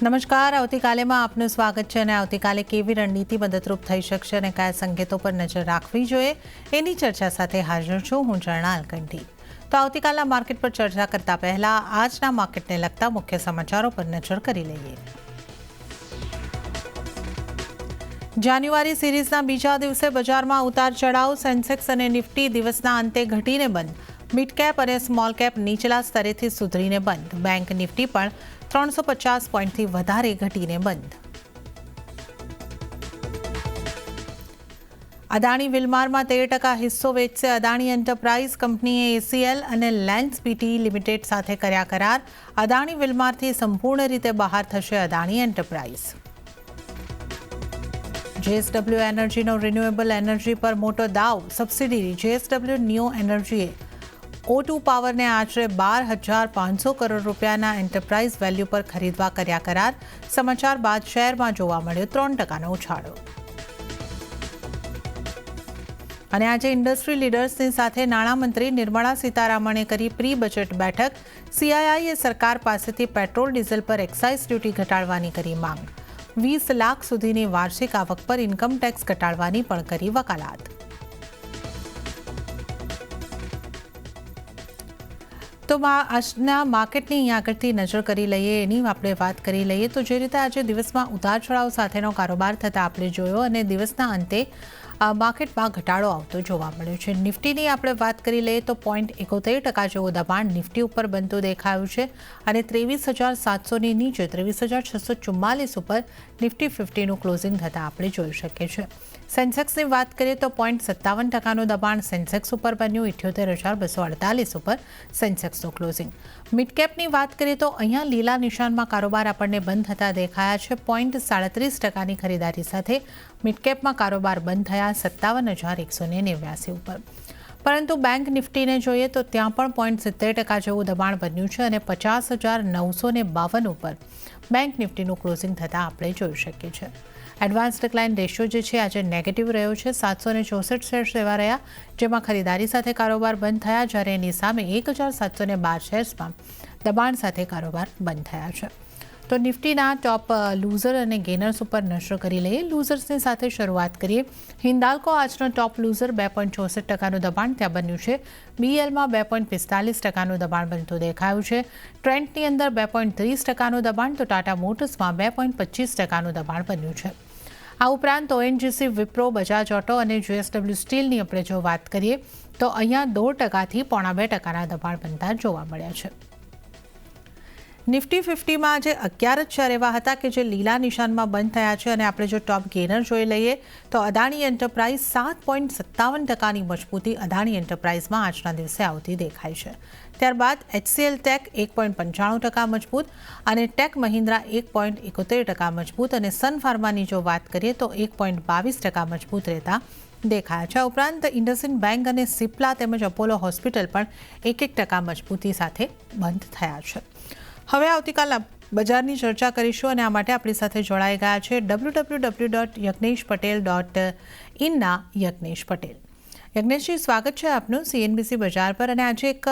નમસ્કાર, આવતીકાલેમાં આપનું સ્વાગત છે અને આવતીકાલે કેવી રણનીતિ મદદરૂપ થઈ શકશે અને કયા સંકેતો પર નજર રાખવી જોઈએ એની ચર્ચા સાથે હાજર છું હું ઝરણા અલકંઠી। તો આવતીકાલના માર્કેટ પર ચર્ચા કરતા પહેલા આજના માર્કેટને લગતા મુખ્ય સમાચારો પર નજર કરી લઈએ। જાન્યુઆરી સિરીઝના બીજા દિવસે બજારમાં ઉતાર ચઢાવ, સેન્સેક્સ અને નિફ્ટી દિવસના અંતે ઘટીને બંધ, મિડ કેપ અને સ્મોલ કેપ નીચલા સ્તરેથી સુધરીને બંધ, બેંક નિફ્ટી પણ 350 પોઈન્ટથી વધારે ઘટીને બંધ। અદાણી વિલમારમાં 13% હિસ્સો વેચશે અદાણી એન્ટરપ્રાઇઝ કંપનીએ એસીએલ અને લેન્સ પીટી લિમિટેડ સાથે કર્યા કરાર, અદાણી વિલમારથી સંપૂર્ણ રીતે બહાર થશે અદાણી એન્ટરપ્રાઇઝ। જેએસડબલ્યુ એનર્જીનો રિન્યુએબલ એનર્જી પર મોટો દાવ, સબસિડી જેએસડબલ્યુ નિયો એનર્જીએ O2 પાવરને આશરે 12,500 કરોડ રૂપિયાના એન્ટરપ્રાઇઝ વેલ્યુ પર ખરીદવા કર્યા કરાર, સમાચાર બાદ શેરમાં જોવા મળ્યો 3%નો ઉછાળો। અને આજે ઇન્ડસ્ટ્રી લીડર્સની સાથે નાણામંત્રી નિર્મલા સીતારામણે કરી પ્રી બજેટ બેઠક, સીઆઈઆઈએ સરકાર પાસેથી પેટ્રોલ ડીઝલ પર એક્સાઇઝ ડ્યુટી ઘટાડવાની કરી માંગ, 20 લાખ સુધીની વાર્ષિક આવક પર ઇન્કમ ટેક્સ ઘટાડવાની પણ કરી વકાલાત। તો આજના માર્કેટની અહીં આગળથી નજર કરી લઈએ, એની આપણે વાત કરી લઈએ તો જે રીતે આજે દિવસમાં ઉતાર ચઢાવ સાથેનો કારોબાર થતા આપણે જોયો અને દિવસના અંતે માર્કેટમાં ઘટાડો આવતો જોવા મળ્યો છે। નિફ્ટીની આપણે વાત કરી લઈએ તો 0.71% જેવું દબાણ નિફ્ટી ઉપર બનતું દેખાયું છે અને 23,700ની નીચે 23,644 ઉપર નિફ્ટી 50નું ક્લોઝિંગ થતાં આપણે જોઈ શકીએ છીએ। સેન્સેક્સની વાત કરીએ તો 0.57%નું દબાણ સેન્સેક્સ ઉપર બન્યું, 78,248 ઉપર સેન્સેક્સનું ક્લોઝિંગ। મિડ કેપની વાત કરીએ તો અહીંયા લીલા નિશાનમાં કારોબાર આપણને બંધ થતા દેખાયા છે, 0.37%ની ખરીદારી સાથે મિડ કેપમાં કારોબાર બંધ થયા 57,189 ઉપર। પરંતુ બેંક નિફ્ટીને જોઈએ તો ત્યાં પણ 0.70% જેવું દબાણ બન્યું છે અને 50,952 ઉપર બેંક નિફ્ટીનું ક્લોઝિંગ થતાં આપણે જોઈ શકીએ છીએ। એડવાન્સ ડિક્લાઇન રેશિયો જે છે આજે નેગેટિવ રહ્યો છે, 764 શેર્સ એવા રહ્યા જેમાં ખરીદારી સાથે કારોબાર બંધ થયા, જ્યારે એની સામે 1,712 શેર્સમાં દબાણ સાથે કારોબાર બંધ થયા છે। તો નિફ્ટીના ટોપ લૂઝર અને ગેનર્સ ઉપર નજર કરી લઈએ। લૂઝર્સની સાથે શરૂઆત કરીએ। હિન્દાલ્કો આજનો ટોપ લૂઝર, 2.64%નું દબાણ ત્યાં બન્યું છે। બીએલમાં 2.45%નું દબાણ બનતું દેખાયું છે। ટ્રેન્ડની અંદર 2.30%નું દબાણ, તો ટાટા મોટર્સમાં 2.25%નું દબાણ બન્યું છે। આ ઉપરાંત ઓએનજીસી, વિપ્રો, બજાજ ઓટો અને જેએસડબલ્યુ સ્ટીલની આપણે જો વાત કરીએ તો અહીંયા 0%થી 0.25%ના દબાણ બનતા જોવા મળ્યા છે। નિફ્ટી 50માં આજે 11 જ શેર એવા હતા કે જે લીલા નિશાનમાં બંધ થયા છે અને આપણે જો ટોપ ગેનર જોઈ લઈએ તો અદાણી એન્ટરપ્રાઇઝ 7.57%ની મજબૂતી અદાણી એન્ટરપ્રાઇઝમાં આજના દિવસે આવતી દેખાય છે। ત્યારબાદ એચસીએલ ટેક 1.95% મજબૂત અને ટેક મહિન્દ્રા 1.71% મજબૂત અને સન ફાર્માની જો વાત કરીએ તો 1.22% મજબૂત રહેતા દેખાયા છે। આ ઉપરાંત ઇન્ડસઇન્ડ બેંક અને સિપ્લા તેમજ અપોલો હોસ્પિટલ પણ 1% મજબૂતી સાથે બંધ થયા છે। હવે આવતીકાલના બજારની ચર્ચા કરીશું અને આ માટે આપણી સાથે જોડાઈ ગયા છે www.yagneshpatel.in ના યજ્ઞેશ પટેલ। યજ્ઞેશજી, સ્વાગત છે આપનું સીએનબીસી બજાર પર। અને આજે એક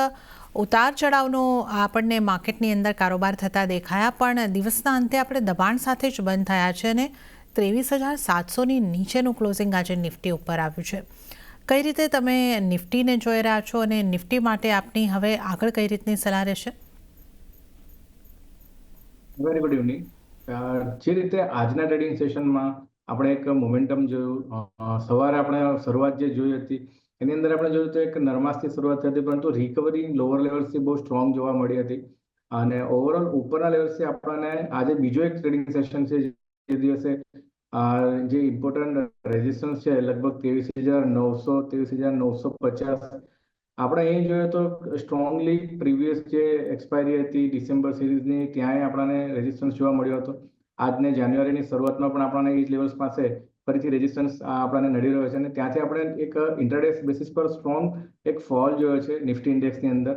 ઉતાર ચઢાવનો આપણને માર્કેટની અંદર કારોબાર થતા દેખાયા, પણ દિવસના અંતે આપણે દબાણ સાથે જ બંધ થયા છે અને 23,700ની નીચેનું ક્લોઝિંગ આજે નિફ્ટી ઉપર આવ્યું છે। કઈ રીતે તમે નિફ્ટીને જોઈ રહ્યા છો અને નિફ્ટી માટે આપની હવે આગળ કઈ રીતની સલાહ રહેશે? Very good evening. જે રીતે આજના ટ્રેડિંગ સેશનમાં આપણે એક મોમેન્ટમ જોયું, સવારે આપણે શરૂઆત જે જોઈ હતી એની અંદર આપણે જોયું તો એક નરમાશથી શરૂઆત થઈ હતી, પરંતુ રિકવરી લોઅર લેવલ્સથી બહુ સ્ટ્રોંગ જોવા મળી હતી અને ઓવરઓલ ઉપરના લેવલ્સથી આપણને આજે બીજો એક ટ્રેડિંગ સેશન છે જે દિવસે જે ઇમ્પોર્ટન્ટ રેઝિસ્ટન્સ છે લગભગ 23,900 23,950 આપણે અહીં જોઈએ તો સ્ટ્રોંગલી પ્રીવિયસ જે એક્સપાયરી હતી ડિસેમ્બર સિરીઝની ત્યાંય આપણને રેઝિસ્ટન્સ જોવા મળ્યો હતો। આજને જાન્યુઆરીની શરૂઆતમાં પણ આપણને એ લેવલ્સ પાસે ફરીથી રેઝિસ્ટન્સ આપણને નડી રહ્યો છે અને ત્યાંથી આપણે એક ઇન્ટરડે બેસિસ પર સ્ટ્રોંગ એક ફોલ જોયો છે નિફ્ટી ઇન્ડેક્સની અંદર।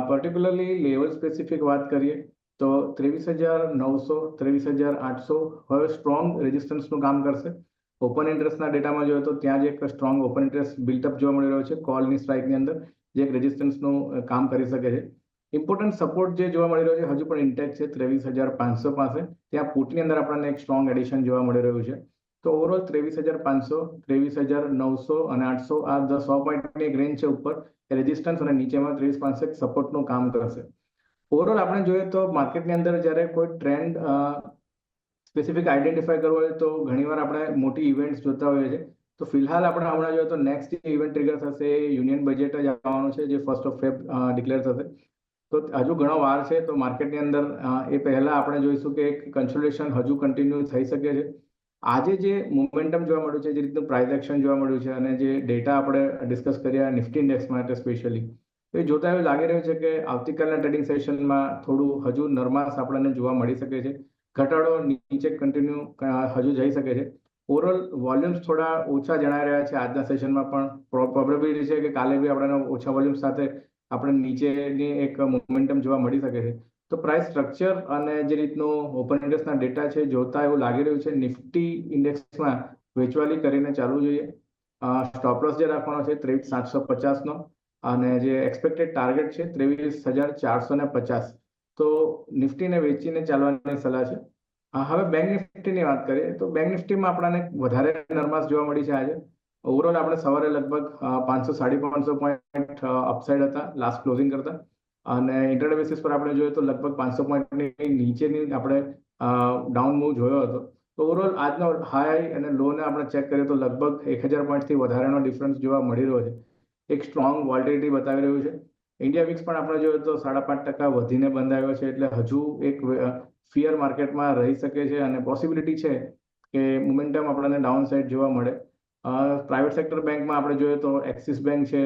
પર્ટિક્યુલરલી લેવલ સ્પેસિફિક વાત કરીએ તો 23,900 23,800 હવે સ્ટ્રોંગ રેઝિસ્ટન્સનું કામ કરશે। ઓપન ઇન્ટરેસ્ટના ડેટામાં જોઈએ તો ત્યાં જ એક સ્ટ્રોંગ ઓપન ઇન્ટરેસ્ટ બિલ્ટઅપ જોવા મળી રહ્યો છે કોલની સ્ટ્રાઇકની અંદર, જે એક રેઝિસ્ટન્સનું કામ કરી શકે છે। ઇમ્પોર્ટન્ટ સપોર્ટ જે જોવા મળી રહ્યો છે હજુ પણ ઇન્ટેક્ટ છે 23,500 પાસે. ત્યાં પુટની અંદર આપણને એક સ્ટ્રોંગ એડિશન જોવા મળી રહ્યું છે. તો ઓવરઓલ 23,500, 23,900 અને 800 આ 100 પોઈન્ટની એક રેન્જ છે ઉપર રેઝિસ્ટન્સ, અને નીચેમાં 23,500 સપોર્ટનું કામ કરશે. ઓવરઓલ આપણે જોઈએ તો માર્કેટની અંદર જ્યારે કોઈ ટ્રેન્ડ સ્પેસિફિક આઈડેન્ટિફાઈ કરવો હોય તો ઘણીવાર આપણે મોટી ઇવેન્ટ્સ જોતા હોઈએ છીએ. તો ફિલહાલ આપણે હમણાં જોઈએ તો નેક્સ્ટ ઇવેન્ટ ટ્રિગર થશે યુનિયન બજેટ જ આવવાનું છે, જે 1st of Feb ડિક્લેર થશે. તો હજુ ઘણો વાર છે. તો માર્કેટની અંદર એ પહેલા આપણે જોઈશું કે એક કન્સોલિડેશન હજુ કન્ટિન્યુ થઈ શકે છે. આજે જે મોમેન્ટમ જોવા મળ્યું છે, જે રીતનું પ્રાઇસ એક્શન જોવા મળ્યું છે, અને જે ડેટા આપણે ડિસ્કસ કર્યા નિફ્ટી ઇન્ડેક્સ માટે સ્પેશિયલી, એ જોતા એવું લાગી રહ્યું છે કે આવતીકાલના ટ્રેડિંગ સેશનમાં થોડું હજુ નરમાશ આપણને જોવા મળી શકે છે. ઘટાડો નીચે કન્ટિન્યુ હજુ જઈ શકે છે. ઓવરઓલ વોલ્યુમ્સ થોડા ઓછા જણાઈ રહ્યા છે આજના સેશનમાં, પણ પ્રોબેબિલિટી છે કે કાલે બી આપણને ઓછા વોલ્યુમ સાથે આપણે નીચેની એક મોમેન્ટમ જોવા મળી શકે છે. તો પ્રાઇસ સ્ટ્રક્ચર અને જે રીતનું ઓપન ઇન્ટરેસ્ટના ડેટા છે જોતા એવું લાગી રહ્યું છે નિફ્ટી ઇન્ડેક્સમાં વેચવાલી કરીને ચાલવું જોઈએ. સ્ટોપ લોસ જે રાખવાનો છે 23,750નો, અને જે એક્સપેક્ટેડ ટાર્ગેટ છે 23,450. તો નિફ્ટીને વેચીને ચાલવાની સલાહ છે. હવે બેંક નિફ્ટીની વાત કરીએ તો બેંક નિફ્ટીમાં આપણને વધારે નરમાશ જોવા મળી છે આજે. ઓવરઓલ આપણે સવારે લગભગ 500-550 પોઈન્ટ અપસાઇડ હતા લાસ્ટ ક્લોઝિંગ કરતા, અને ઇન્ટરડે બેસિસ પર આપણે જોઈએ તો લગભગ 500 પોઈન્ટની નીચેની આપણે ડાઉન મૂવ જોયો હતો. તો ઓવરઓલ આજનો હાઈ અને લોને આપણે ચેક કરીએ તો લગભગ 1,000 પોઈન્ટથી વધારેનો ડિફરન્સ જોવા મળી રહ્યો છે. એક સ્ટ્રોંગ વોલ્ટિલિટી બતાવી રહ્યું છે. ઇન્ડિયા વિક્સ પણ આપણે જોઈએ તો 5.5% વધીને બંધાયો છે. એટલે હજુ એક ફિયર માર્કેટમાં રહી શકે છે, અને પોસિબિલિટી છે કે મોમેન્ટમ આપણને ડાઉન સાઇડ જોવા મળે. પ્રાઇવેટ સેક્ટર બેંકમાં આપણે જોઈએ તો એક્સિસ બેંક છે,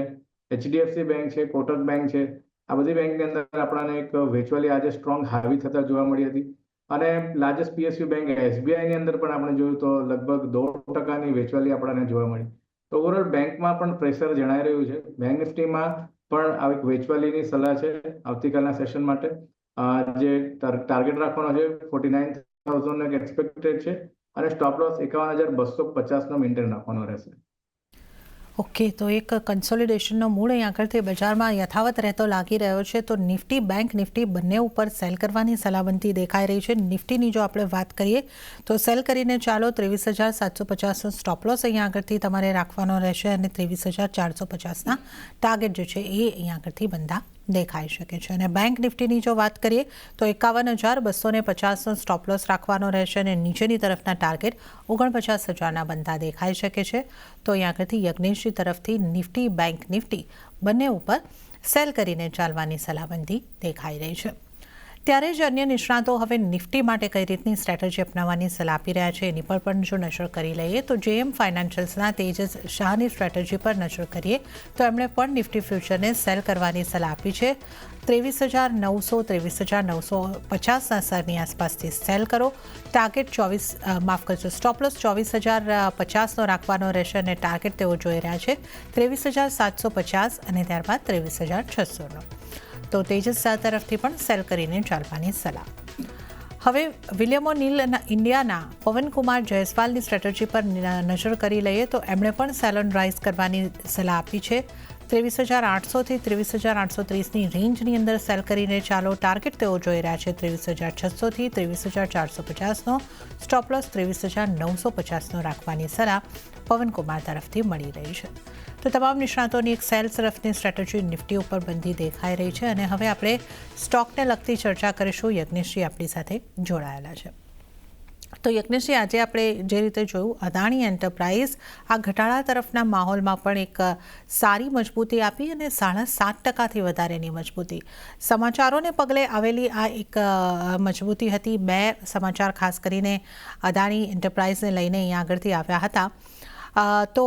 HDFC બેંક છે, કોટક બેંક છે. આ બધી બેંકની અંદર આપણને એક વેચવાલી આજે સ્ટ્રોંગ હાવી થતા જોવા મળી હતી. અને લાર્જેસ્ટ PSU બેંક SBI ની અંદર પણ આપણે જોયું તો લગભગ 2% વેચવાલી આપણને જોવા મળી. તો ઓવરઓલ બેંકમાં પણ પ્રેશર જણાઈ રહ્યું છે. બેંક નિફ્ટીમાં પણ આ એક વેચવાલીની સલાહ છે આવતીકાલના સેશન માટે. જે ટાર્ગેટ રાખવાનો છે 49,000 એક્સપેક્ટેડ છે, અને સ્ટોપ લોસ 51,250નો મેન્ટેન રાખવાનો રહેશે. ઓકે, તો એક કન્સોલિડેશનનો મૂળ અહીં આગળથી બજારમાં યથાવત રહેતો લાગી રહ્યો છે. તો નિફ્ટી બેંક નિફ્ટી બંને ઉપર સેલ કરવાની સલાહબંધી દેખાઈ રહી છે. નિફ્ટીની જો આપણે વાત કરીએ તો સેલ કરીને ચાલો 23,750નો સ્ટોપ લોસ અહીં આગળથી તમારે રાખવાનો રહેશે, અને 23,450ના ટાર્ગેટ જે છે એ અહીં આગળથી બંધા દેખાઈ શકે છે. અને બેંક નિફ્ટીની જો વાત કરીએ તો 51,250નો સ્ટોપ લોસ રાખવાનો રહેશે, અને નીચેની તરફના ટાર્ગેટ 49,000ના બંધા દેખાઈ શકે છે. તો અહીં આગળથી યજ્ઞેશજી તરફથી નિફ્ટી બેંક નિફ્ટી બંને ઉપર સેલ કરીને ચાલવાની સલાહબંધી દેખાઈ રહી છે. ત્યારે જ અન્ય નિષ્ણાતો હવે નિફ્ટી માટે કઈ રીતની સ્ટ્રેટેજી અપનાવવાની સલાહ આપી રહ્યા છે એની પર પણ જો નજર કરી લઈએ તો JM ફાઇનાન્શિયલ્સના તેજસ શાહની સ્ટ્રેટેજી પર નજર કરીએ તો એમણે પણ નિફ્ટી ફ્યુચરને સેલ કરવાની સલાહ આપી છે. 23,900 23,950ના સ્તરની આસપાસથી સેલ કરો. ટાર્ગેટ સ્ટોપ લોસ 24,050નો રાખવાનો રહેશે, અને ટાર્ગેટ તેઓ જોઈ રહ્યા છે 23,750 અને ત્યારબાદ 23,600નો. તો તેજસ શાહ તરફથી પણ સેલ કરીને ચાલવાની સલાહ. હવે વિલિયમ ઓનિલ ઇન્ડિયાના પવનકુમાર જયસ્વાલની સ્ટ્રેટેજી પર નજર કરી લઈએ તો એમણે પણ સેલ ઓન રાઇઝ કરવાની સલાહ આપી છે. 23,800થી 23,830ની રેન્જની અંદર સેલ કરીને ચાલો. ટાર્ગેટ તેઓ જોઈ રહ્યા છે 23,600થી 23,450નો. સ્ટોપ લોસ 23,950નો રાખવાની સલાહ પવનકુમાર તરફથી મળી રહી છે. તો તમામ નિષ્ણાતોની એક સેલ તરફની સ્ટ્રેટેજી નિફ્ટી ઉપર બંધી દેખાઈ રહી છે. અને હવે આપણે સ્ટોકને લગતી ચર્ચા કરીશું. યજ્ઞેશજી આપણી સાથે જોડાયેલા છે. તો યજ્ઞેશજી, આજે આપણે જે રીતે જોયું, અદાણી એન્ટરપ્રાઇઝ આ ઘટાડા તરફના માહોલમાં પણ એક સારી મજબૂતી આપી, અને 7.5%થી વધારેની મજબૂતી. સમાચારોને પગલે આવેલી આ એક મજબૂતી હતી. બે સમાચાર ખાસ કરીને અદાણી એન્ટરપ્રાઇઝને લઈને અહીં આગળથી આવ્યા હતા. તો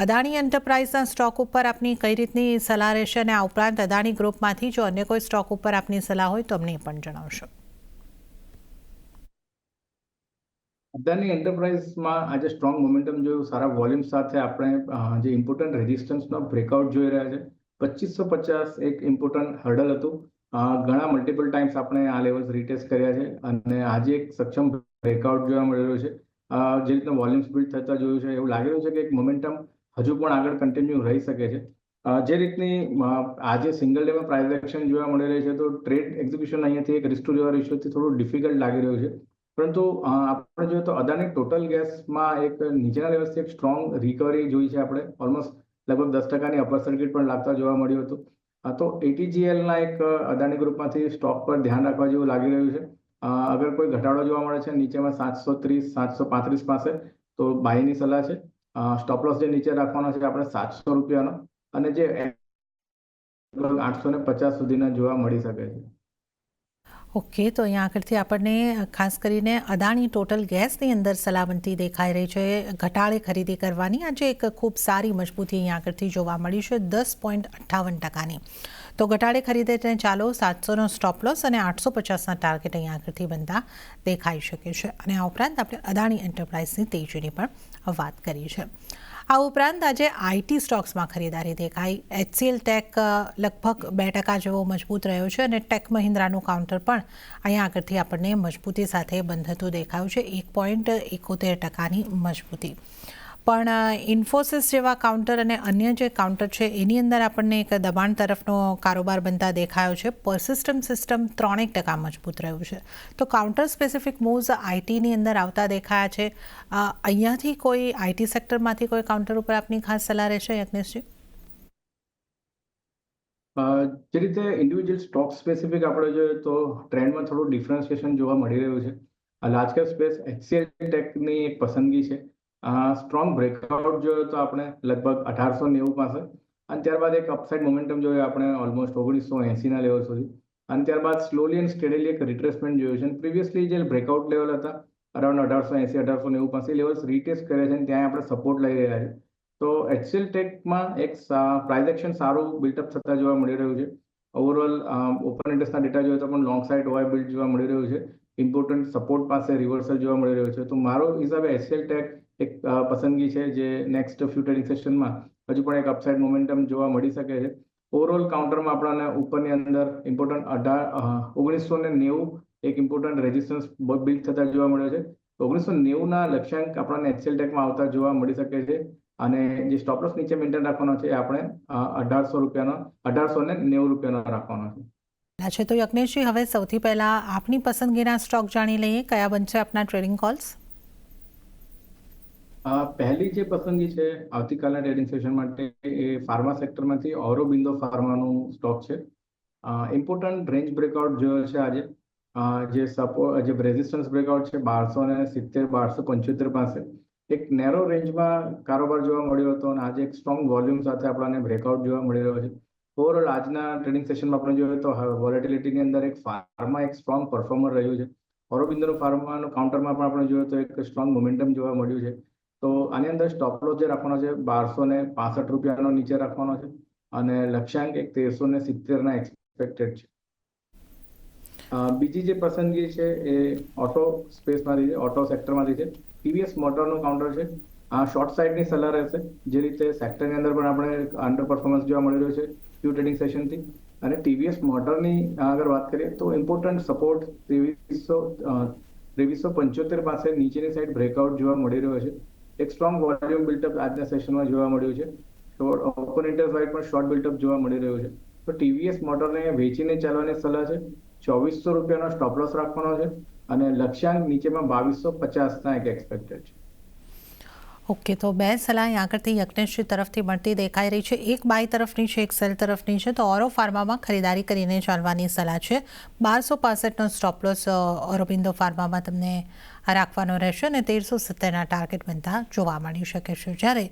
અદાણી એન્ટરપ્રાઇઝના સ્ટોક ઉપર આપની કઈ રીતની સલાહ રહેશે, અને આ ઉપરાંત અદાણી ગ્રુપમાંથી જો અન્ય કોઈ સ્ટોક ઉપર આપની સલાહ હોય તો અમને પણ જણાવશો. અદાણી એન્ટરપ્રાઇઝમાં આજે સ્ટ્રોંગ મોમેન્ટમ જોયું, સારા વોલ્યુમ સાથે આપણે જે ઇમ્પોર્ટન્ટ રેઝિસ્ટન્સનો બ્રેકઆઉટ જોઈ રહ્યા છે. 2,550 એક ઇમ્પોર્ટન્ટ હર્ડલ હતું. ઘણા મલ્ટિપલ ટાઈમ્સ આપણે આ લેવલ્સ રીટેસ્ટ કર્યા છે, અને આજે એક સક્ષમ બ્રેકઆઉટ જોવા મળી રહ્યું છે. જે રીતના વોલ્યુમ્સ બિલ્ડ થતા જોયું છે, એવું લાગી રહ્યું છે કે એક મોમેન્ટમ હજુ પણ આગળ કન્ટિન્યુ રહી શકે છે. જે રીતની આજે સિંગલ ડેમાં પ્રાઇસ એક્શન જોવા મળી રહી છે, તો ટ્રેડ એક્ઝિક્યુશન અહીંયાથી એક રિસ્ક ટુ રિવર રેશિયોથી થોડું ડિફિકલ્ટ લાગી રહ્યું છે. પરંતુ આપણે જોઈએ તો અદાની ટોટલ ગેસમાં એક નીચેના લેવલથી એક સ્ટ્રોંગ રિકવરી જોઈ છે આપણે. ઓલમોસ્ટ લગભગ 10%ની અપર સર્કિટ પણ લાગતા જોવા મળ્યું હતું. તો ATGLના એક અદાની ગ્રુપમાંથી સ્ટોક પર ધ્યાન રાખવા જેવું લાગી રહ્યું છે. અગર કોઈ ઘટાડો જોવા મળે છે નીચેમાં 730 735 પાસે, તો બાયની સલાહ છે. સ્ટોપ લોસ જે નીચે રાખવાનો છે આપણે 700 રૂપિયાનો, અને જે 850 સુધીના જોવા મળી શકે છે. ઓકે, તો અહીંયા આગળથી આપણને ખાસ કરીને અદાણી ટોટલ ગેસની અંદર સલામતી દેખાઈ રહી છે. ઘટાડે ખરીદી કરવાની આજે એક ખૂબ સારી મજબૂતી અહીંયા આગળથી જોવા મળી છે, 10.58%ની. તો ઘટાડે ખરીદે ચાલો 700નો સ્ટોપ લોસ અને 850ના ટાર્ગેટ અહીંયા આગળથી બનતા દેખાઈ શકે છે. અને આ ઉપરાંત આપણે અદાણી એન્ટરપ્રાઇઝની તેજીની પણ વાત કરી છે. આ ઉપરાંત આજે IT સ્ટોક્સમાં ખરીદારી દેખાઈ. HCL ટેક લગભગ 2% જેવો મજબૂત રહ્યો છે અને ટેક મહિન્દ્રાનું કાઉન્ટર પણ અહીંયા આગળથી આપણને મજબૂતી સાથે બંધ થતું દેખાયું છે, 1.71%ની મજબૂતી. પણ ઇન્ફોસિસ જેવા કાઉન્ટર અને અન્ય જે કાઉન્ટર છે એની અંદર આપણને એક દબાણ તરફનો કારોબાર બનતા દેખાયો છે. પર્સિસ્ટન્ટ સિસ્ટમ 3% મજબૂત રહ્યું છે. તો કાઉન્ટર સ્પેસિફિક મૂવ્સ આઈટીની અંદર આવતા દેખાયા છે. અહીંયાથી કોઈ IT સેક્ટરમાંથી કોઈ કાઉન્ટર ઉપર આપની ખાસ સલાહ રહેશે, યજ્ઞેશજી? જે રીતે ઇન્ડિવિજ્યુઅલ સ્ટોક સ્પેસિફિક આપણે જોઈએ તો ટ્રેન્ડમાં થોડું ડિફરન્સિએશન જોવા મળી રહ્યું છે. લાર્જ કેપ સ્પેસ HCL ટેકની એક પસંદગી છે. સ્ટ્રોંગ બ્રેકઆઉટ જોયો તો આપણે લગભગ 1890 પાસે, અને ત્યારબાદ એક અપસાઇડ મોમેન્ટમ જોયો આપણે ઓલમોસ્ટ 1980ના લેવલ સુધી, અને ત્યારબાદ સ્લોલી એન્ડ સ્ટેડીલી એક રિટ્રેસમેન્ટ જોયું છે. પ્રીવિયસલી જે બ્રેકઆઉટ લેવલ હતા અરાઉન્ડ 1880 1890 પાસે લેવલ્સ રીટેસ્ટ કરે છે, અને ત્યાં આપણે સપોર્ટ લઈ રહ્યા છે. તો HCL ટેકમાં એક પ્રાઇસ એક્શન સારું બિલ્ટઅપ થતા જોવા મળી રહ્યું છે. ઓવરઓલ ઓપન ઇન્ટરેસ્ટના ડેટા જોઈએ તો પણ લોંગ સાઇડ ઓવાય બિલ્ડ જોવા મળી રહ્યું છે. ઇમ્પોર્ટન્ટ સપોર્ટ પાસે રિવર્સલ જોવા મળી રહ્યું છે. તો મારો હિસાબે HCL ટેક એક પસંદગી છે જે નેક્સ્ટ ફ્યુ ટ્રેડિંગ સેશનમાં હજુ પણ એક અપસાઇડ મોમેન્ટમ જોવા મળી શકે છે. ઓવરઓલ કાઉન્ટરમાં આપણને ઉપરની અંદર ઇમ્પોર્ટન્ટ 1990 એક ઇમ્પોર્ટન્ટ રેઝિસ્ટન્સ બિલ્ડ થતા જોવા મળ્યો છે. 1990ના લક્ષ્યાંક આપણને HCL ટેકમાં આવતા જોવા મળી શકે છે. અને જે સ્ટોપ લોસ નીચે મેન્ટેન રાખવાનો છે એ આપણે 1890 રૂપિયાનો રાખવાનો છે. તો યજ્ઞેશજી, હવે સૌથી પહેલા આપની પસંદગીના સ્ટોક જાણી લઈએ. કયા બનશે આપના ટ્રેડિંગ કોલ્સ? પહેલી જે પસંદગી છે આવતીકાલના ટ્રેડિંગ સેશન માટે એ ફાર્મા સેક્ટરમાંથી ઓરોબિંદો ફાર્માનું સ્ટોક છે. ઇમ્પોર્ટન્ટ રેન્જ બ્રેકઆઉટ જોયો છે આજે. જે રેઝિસ્ટન્સ બ્રેકઆઉટ છે 1270 1275 પાસે, એક નેરો રેન્જમાં કારોબાર જોવા મળ્યો હતો, અને આજે એક સ્ટ્રોંગ વોલ્યુમ સાથે આપણને બ્રેકઆઉટ જોવા મળી રહ્યો છે. ઓવરઓલ આજના ટ્રેડિંગ સેશનમાં આપણે જોઈએ તો વોલેટિલિટીની અંદર એક ફાર્મા એક સ્ટ્રોંગ પરફોર્મર રહ્યું છે. ઓરોબિંદોનું ફાર્માનું કાઉન્ટરમાં પણ આપણે જોઈએ તો એક સ્ટ્રોંગ મોમેન્ટમ જોવા મળ્યું છે. તો આની અંદર સ્ટોપ લોસ જે રાખવાનો છે 1265 રૂપિયાનો નીચે રાખવાનો છે, અને લક્ષ્યાંક એક 1370ના એક્સપેક્ટેડ છે. બીજી જે પસંદગી છે એ ઓટો સ્પેસમાંથી છે, ઓટો સેક્ટરમાંથી છે. TVS મોટરનું કાઉન્ટર છે. આ શોર્ટ સાઇડની સલાહ રહેશે. જે રીતે સેક્ટરની અંદર પણ આપણે અંડર પરફોર્મન્સ જોવા મળી રહ્યું છે ફ્યુ ટ્રેડિંગ સેશનથી. અને TVS મોટરની અગર વાત કરીએ તો ઇમ્પોર્ટન્ટ સપોર્ટ 2375 પાસે નીચેની સાઈડ બ્રેકઆઉટ જોવા મળી રહ્યો છે. એક સ્ટ્રોંગ વોલ્યુમ બિલ્ટઅપ આજના સેશનમાં જોવા મળ્યું છે. તો ઓપન ઇન્ટરેસ્ટ વાઇડ પણ શોર્ટ બિલ્ટઅપ જોવા મળી રહ્યું છે. તો TVS મોટરને વેચીને ચાલવાની સલાહ છે. 2400 રૂપિયાનો સ્ટોપ લોસ રાખવાનો છે, અને લક્ષ્યાંક નીચેમાં 2250ના એક એક્સપેક્ટેડ છે. ઓકે, તો બે સલાહ અહીં આગળથી યજ્ઞેશજી તરફથી મળતી દેખાઈ રહી છે. એક બાય તરફની છે, એક સેલ તરફની છે. તો ઓરો ફાર્મામાં ખરીદારી કરીને ચાલવાની સલાહ છે. 1265નો સ્ટોપ લોસ ઓરોબિંદો ફાર્મામાં તમને રાખવાનો રહેશે, અને 1370ના ટાર્ગેટ બનતા જોવા મળી શકે છે. જ્યારે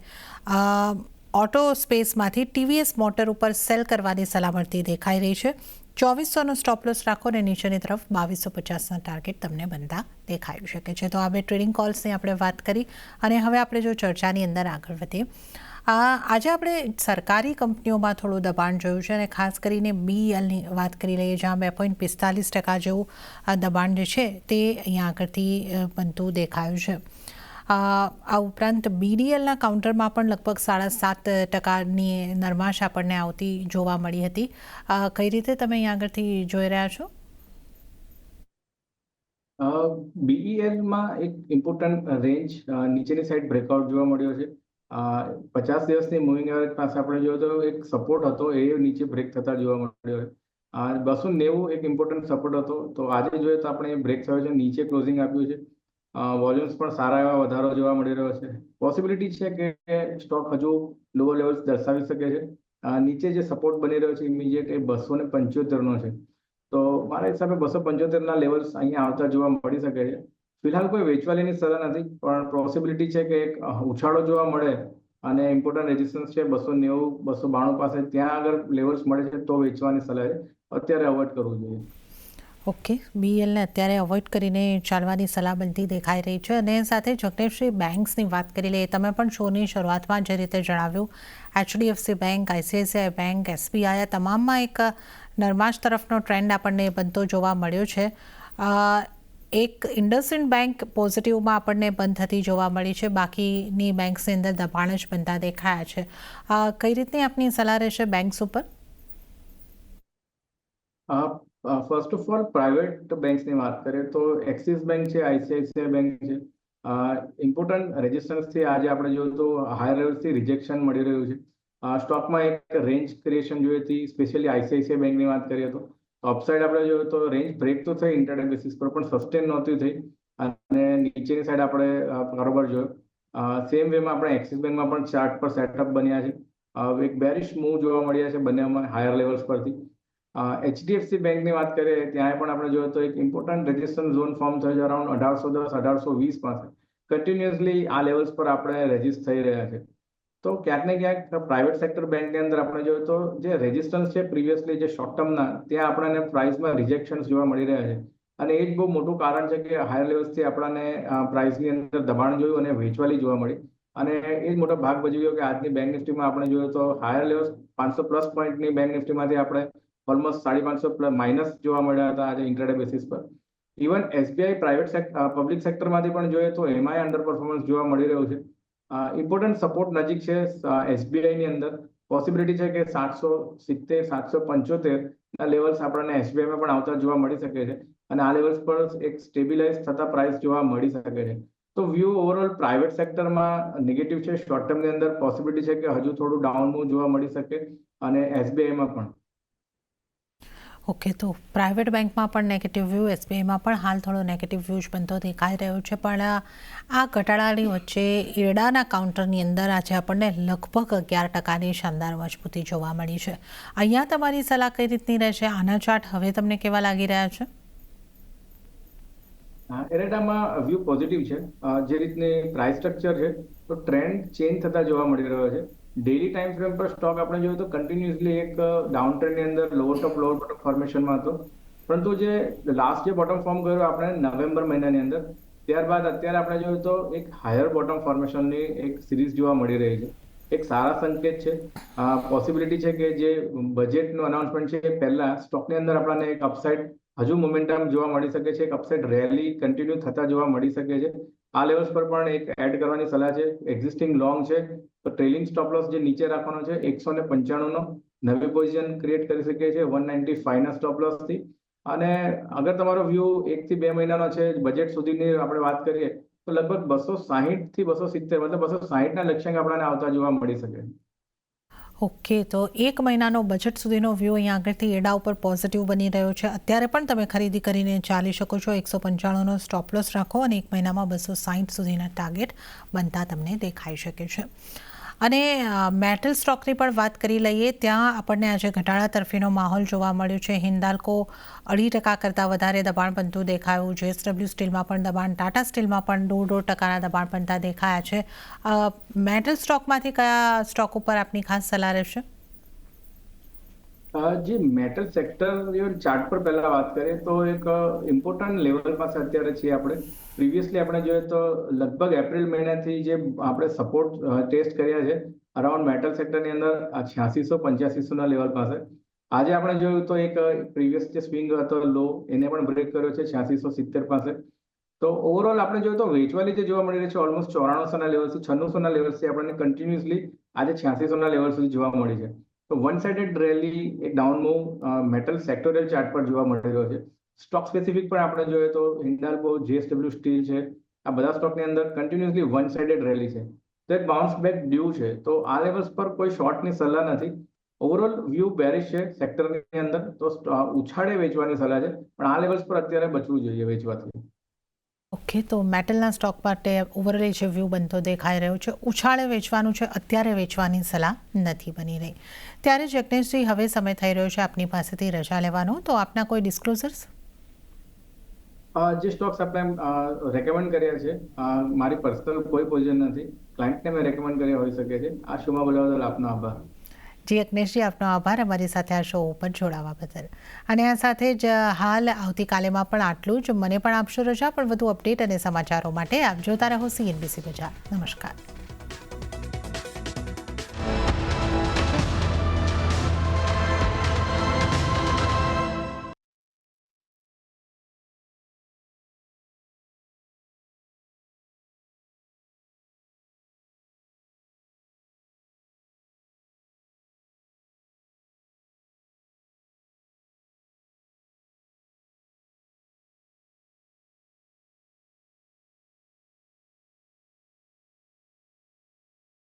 ઓટો સ્પેસમાંથી TVS મોટર ઉપર સેલ કરવાની સલાહ મળતી દેખાઈ રહી છે. 2400નો સ્ટોપ લોસ રાખો અને નીચેની તરફ 2250ના ટાર્ગેટ તમને બનતા દેખાઈ શકે છે. તો આ બે ટ્રેડિંગ કોલ્સની આપણે વાત કરી, અને હવે આપણે જો ચર્ચાની અંદર આગળ વધીએ. આજે આપણે સરકારી કંપનીઓમાં થોડું દબાણ જોયું છે, અને ખાસ કરીને BELની વાત કરી લઈએ, જ્યાં 2.45% જેવું દબાણ જે છે તે અહીંયા આગળથી બનતું દેખાયું છે. આ ઉપરાંત BDLના કાઉન્ટરમાં પણ લગભગ 7.5%ની નરમાશ આપણને આવતી જોવા મળી હતી. કઈ રીતે તમે અહીંયા આગળથી જોઈ રહ્યા છો? BELમાં એક ઇમ્પોર્ટન્ટ રેન્જ નીચેની સાઈડ બ્રેકઆઉટ જોવા મળ્યો છે. 50 દિવસની મૂવિંગ એવરેજ પાસે આપણે જોઈએ તો એક સપોર્ટ હતો, એ નીચે બ્રેક થતા જોવા મળ્યો. 290 એક ઇમ્પોર્ટન્ટ સપોર્ટ હતો, તો આજે જોઈએ તો આપણે બ્રેક થયો છે, નીચે ક્લોઝિંગ આપ્યું છે. વોલ્યુમ્સ પણ સારા એવા વધારો જોવા મળી રહ્યો છે. પોસિબિલિટી છે કે સ્ટોક હજુ લોઅર લેવલ્સ દર્શાવી શકે છે. નીચે જે સપોર્ટ બની રહ્યો છે ઇમિડિયેટ એ 275 નો છે. તો મારા હિસાબે 275 ના લેવલ્સ અહીંયા આવતા જોવા મળી શકે છે. ફિલહાલ કોઈ વેચવાલીની સલાહ નથી, પણ પોસિબિલિટી છે કે એક ઉછાળો જોવા મળે અને ઇમ્પોર્ટન્ટ રેઝિસ્ટન્સ છે 290 292 પાસે, ત્યાં આગળ લેવલ્સ મળે છે તો વેચવાની સલાહ છે. અત્યારે અવોઇડ કરવું જોઈએ. ઓકે, બીએલને અત્યારે અવોઇડ કરીને ચાલવાની સલાહ બનતી દેખાઈ રહી છે. અને સાથે જગદીશજી, બેંક્સની વાત કરી લઈએ. તમે પણ શોની શરૂઆતમાં જે રીતે જણાવ્યું, HDFC bank, ICICI bank, SBI, આ તમામમાં એક નરમાશ તરફનો ટ્રેન્ડ આપણને બનતો જોવા મળ્યો છે. એક ઇન્ડસઇન્ડ બેંક પોઝિટિવમાં આપણને બંધ થતી જોવા મળી છે, બાકીની બેંક્સની અંદર દબાણ જ બનતા દેખાયા છે. કઈ રીતની આપની સલાહ રહેશે બેંક્સ ઉપર? ફર્સ્ટ ઓફ ઓલ, પ્રાઇવેટ બેંક્સની વાત કરીએ તો એક્સિસ બેંક છે, ICICI બેંક છે. ઇમ્પોર્ટન્ટ રેઝિસ્ટન્સથી આજે આપણે જોઈએ તો હાયર લેવલથી રિજેક્શન મળી રહ્યું છે. સ્ટોકમાં એક રેન્જ ક્રિએશન જોઈ હતી, સ્પેશિયલી ICICI બેંકની વાત કરીએ તો અપસાઇડ આપણે જોઈએ તો રેન્જ બ્રેક તો થઈ ઇન્ટરડે બેસિસ પર, પણ સસ્ટેન નહોતી થઈ અને નીચેની સાઈડ આપણે કારોબાર જોયો. સેમ વેમાં આપણે એક્સિસ બેંકમાં પણ ચાર્ટ પર સેટઅપ બન્યા છે. એક બેરિશ મૂવ જોવા મળ્યા છે બંનેમાં હાયર લેવલ્સ પરથી. HDFC બેંકની વાત કરીએ ત્યાં પણ આપણે જોઈએ તો એક ઇમ્પોર્ટન્ટ રેઝિસ્ટન્સ ઝોન ફોર્મ થયો છે અરાઉન્ડ 1810 1820 પાસે. કન્ટિન્યુઅસલી આ લેવલ્સ પર આપણે રેઝિસ્ટ થઈ રહ્યા છે. તો ક્યાંક ને ક્યાંક પ્રાઇવેટ સેક્ટર બેંકની અંદર આપણે જોઈએ તો જે રેઝિસ્ટન્સ છે પ્રીવિયસલી જે શોર્ટ ટર્મના, ત્યાં આપણને પ્રાઇસમાં રિજેક્શન્સ જોવા મળી રહ્યા છે. અને એ જ બહુ મોટું કારણ છે કે હાયર લેવલ્સથી આપણને પ્રાઇસની અંદર દબાણ જોયું અને વેચવાલી જોવા મળી. અને એ જ મોટો ભાગ ભજવી ગયો કે આજની બેંક નિફ્ટીમાં આપણે જોઈએ તો હાયર લેવલ્સ 500+ પોઈન્ટની બેંક નિફ્ટીમાંથી આપણે ઓલમોસ્ટ 550 માઇનસ જોવા મળ્યા હતા આજે ઇન્ટ્રાડે બેસિસ પર. ઇવન SBI પબ્લિક સેક્ટરમાંથી પણ જોઈએ તો એમાંય અંડર પરફોર્મન્સ જોવા મળી રહ્યું છે. ઇમ્પોર્ટન્ટ સપોર્ટ નજીક છે SBI ની અંદર. પોસિબિલિટી છે કે 770 775 ના લેવલ્સ આપણને SBI માં પણ આવતા જોવા મળી શકે છે અને આ લેવલ્સ પર એક સ્ટેબિલાઇઝ થતા પ્રાઇસ જોવા મળી શકે છે. તો વ્યૂ ઓવરઓલ પ્રાઇવેટ સેક્ટરમાં નેગેટિવ છે. શોર્ટ ટર્મની અંદર પોસિબિલિટી છે કે હજુ થોડું ડાઉન મૂવ જોવા મળી શકે અને SBI માં પણ. ઓકે, તો પ્રાઇવેટ બેંકમાં પણ નેગેટિવ વ્યૂ, SBIમાં પણ હાલ થોડો નેગેટિવ વ્યૂ જ બનતો દેખાઈ રહ્યો છે. પણ આ ઘટાડાની વચ્ચે ઈરડાના કાઉન્ટરની અંદર આજે આપણને લગભગ 11%ની શાનદાર મજબૂતી જોવા મળી છે. અહીંયા તમારી સલાહ કઈ રીતની રહેશે? આના ચાર્ટ હવે તમને કેવા લાગી રહ્યા છે? એરેડામાં વ્યૂ પોઝિટિવ છે. જે રીતની પ્રાઇસ સ્ટ્રક્ચર છે તો ટ્રેન્ડ ચેન્જ થતા જોવા મળી રહ્યો છે. ડેલી ટાઈમ ફ્રેમ પર સ્ટોક આપણે જોઈએ તો કન્ટિન્યુઅસલી એક ડાઉન ટ્રેન્ડની અંદર લોઅર ટોપ બોટમ ફોર્મેશનમાં હતો. પરંતુ જે લાસ્ટ જે બોટમ ફોર્મ કર્યો આપણે નવેમ્બર મહિનાની અંદર, ત્યારબાદ અત્યારે આપણે જોયું તો એક હાયર બોટમ ફોર્મેશનની એક સિરીઝ જોવા મળી રહી છે. એક સારા સંકેત છે. પોસિબિલિટી છે કે જે બજેટનું અનાઉન્સમેન્ટ છે એ પહેલા સ્ટોકની અંદર આપણને એક અપસાઇડ હજુ મોમેન્ટમ જોવા મળી શકે છે. એક અપસાઇડ રેલી કન્ટિન્યુ થતા જોવા મળી શકે છે. આ લેવલ્સ પર પણ એક એડ કરવાની સલાહ છે. એક્ઝિસ્ટિંગ લોંગ છે તો ટ્રેલિંગ સ્ટોપ લોસ જે નીચે રાખવાનો છે 195 નો નવી પોઝિશન ક્રિએટ કરી શકીએ છીએ 195 ના સ્ટોપ લોસ થી. અને અગર તમારો વ્યૂ 1 થી 2 મહિનાનો છે, બજેટ સુધીની આપણે વાત કરીએ તો લગભગ 260 થી 270 મતલબ 260 ના લક્ષ્યાંક આપણને આવતા જોવા મળી શકે. ઓકે, તો 1 મહિનાનો બજેટ સુધીનો વ્યૂ અહીંયા આગળથી એડા ઉપર પોઝિટિવ બની રહ્યો છે. અત્યારે પણ તમે ખરીદી કરીને ચાલી શકો છો. 195નો સ્ટોપ લોસ રાખો અને 1 મહિનામાં 260 સુધીના ટાર્ગેટ બનતા તમને દેખાઈ શકે છે. અને મેટલ સ્ટોકની પણ વાત કરી લઈએ. ત્યાં આપણને આજે ઘટાડા તરફીનો માહોલ જોવા મળ્યો છે. હિન્દાલ્કો 2.5% કરતાં વધારે દબાણ બનતું દેખાયું. JSW સ્ટીલમાં પણ દબાણ, ટાટા સ્ટીલમાં પણ 1.5% દબાણ બનતા દેખાયા છે. મેટલ સ્ટોકમાંથી કયા સ્ટોક ઉપર આપની ખાસ સલાહ રહેશે? જે મેટલ સેક્ટર ચાર્ટ પર પહેલા વાત કરીએ તો એક ઇમ્પોર્ટન્ટ લેવલ પાસે અત્યારે છીએ આપણે. પ્રીવિયસલી આપણે જોઈએ તો લગભગ એપ્રિલ મહિનાથી જે આપણે સપોર્ટ ટેસ્ટ કર્યા છે અરાઉન્ડ મેટલ સેક્ટરની અંદર 8600 8500 ના લેવલ પાસે. આજે આપણે જોયું તો એક પ્રીવિયસ જે સ્વિંગ હતો લો એને પણ બ્રેક કર્યો છે 8670 પાસે. તો ઓવરઓલ આપણે જોઈએ તો વેચવાલી જે જોવા મળી રહી છે ઓલમોસ્ટ 9400 ના લેવલથી 9600 ના લેવલથી આપણને કન્ટિન્યુઅસલી આજે 8600 ના લેવલ સુધી જોવા મળી છે. તો વન સાઇડેડ રેલી એક down move metal sectoral chart પર જોવા મળી રહ્યો છે. સ્ટોક સ્પેસિફિક પણ આપણે જોઈએ તો હિન્ડાલ્કો, JSW સ્ટીલ છે, આ બધા સ્ટોકની અંદર કન્ટિન્યુઅસલી વન સાઇડેડ રેલી છે. તો એક બાઉન્સ બેક ડ્યુ છે. તો આ લેવલ્સ પર કોઈ શોર્ટની સલાહ નથી. ઓવરઓલ વ્યૂ બેરિશ છે સેક્ટરની અંદર, તો ઉછાળે વેચવાની સલાહ છે, પણ આ લેવલ્સ પર અત્યારે બચવું જોઈએ વેચવાથી. ઓકે, તો મેટલના સ્ટોક માટે ઓવરઓલ જે વ્યૂ બનતો દેખાઈ રહ્યો છે, ઉછાળે વેચવાનું છે, અત્યારે વેચવાની સલાહ નથી બની રહી. ત્યારે જગનેશજી, હવે સમય થઈ રહ્યો છે આપની પાસેથી રજા લેવાનો, તો આપના કોઈ ડિસ્ક્લોઝર્સ? જે સ્ટોક્સ આપણે રેકમેન્ડ કર્યા છે, મારી પર્સનલ કોઈ પોઝિશન નથી, ક્લાયન્ટને મેં રેકમેન્ડ કર્યા હોઈ શકે છે. આ શોમાં બોલાવવા બદલ આપનો આભાર. જી અગ્નેશજી, આપનો આભાર અમારી સાથે આ શો ઉપર જોડાવા બદલ. અને આ સાથે જ હાલ આવતીકાલેમાં પણ આટલું જ. મને પણ આપશો રજા, પણ વધુ અપડેટ અને સમાચારો માટે આપ જોતા રહો CNBC બજાર. નમસ્કાર.